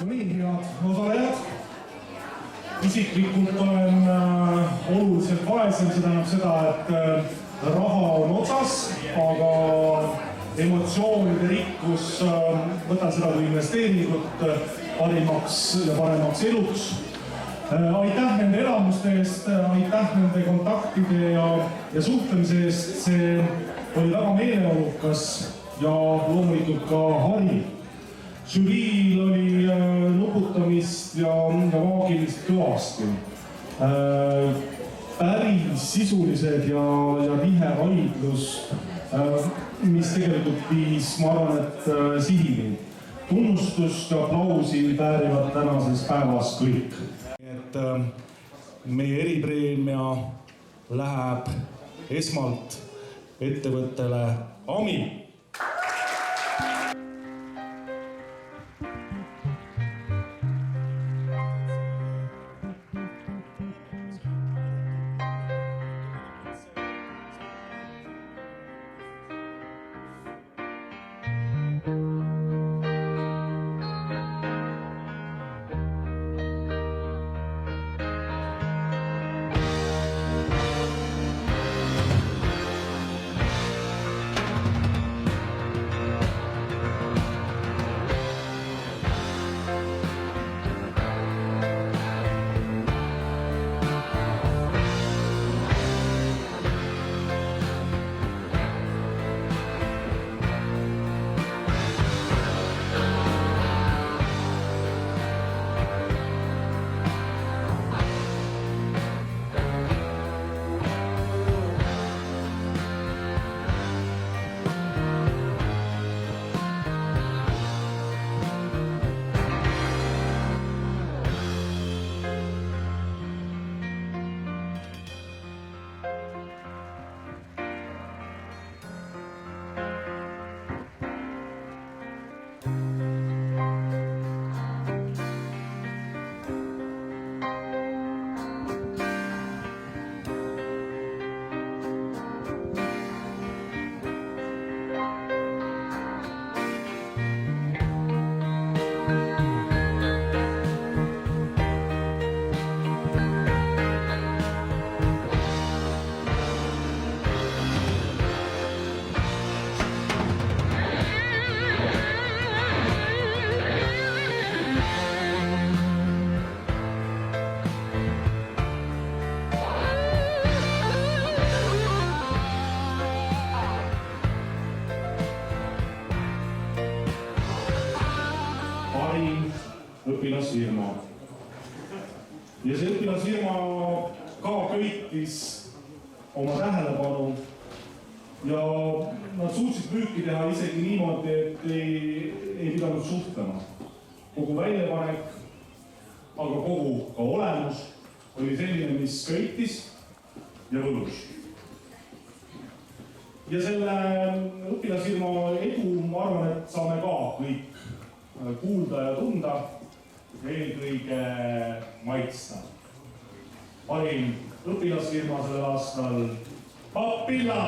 No nii, head osalejad. Isiklikult olen oluliselt vaesem, see tähendab seda, et raha on otsas, aga emotsioonide rikkus, võtan seda kui investeeringut parimaks ja paremaks eluks. Aitäh nende elamuste eest, aitäh nende kontaktide ja suhtlemise eest, see oli väga meeleolukas ja loomulikult ka hariv. Žüriil oli nuputamist ja maagilist kõvasti. Päris sisulised ja tihe vaidlus, mis tegelikult viis, ma arvan, et sihini. Tunnustust ja aplausi väärivad tänases päevas kõik. Et meie eripreemia läheb esmalt ettevõttele AMI. Õpilasfirma. Ja see õpilasfirma ka köitis oma tähelepanu ja nad suutsid müüki teha isegi niimoodi, et ei pidanud suhtlema. Kogu väljapanek, aga kogu ka olemus oli selline, mis köitis ja võlus. Ja selle õpilasfirma edu, ma arvan, et saame ka kõik kuulda ja tunda, eelkõige maitsta. Parim õpilasfirma sellel aastal Papilla!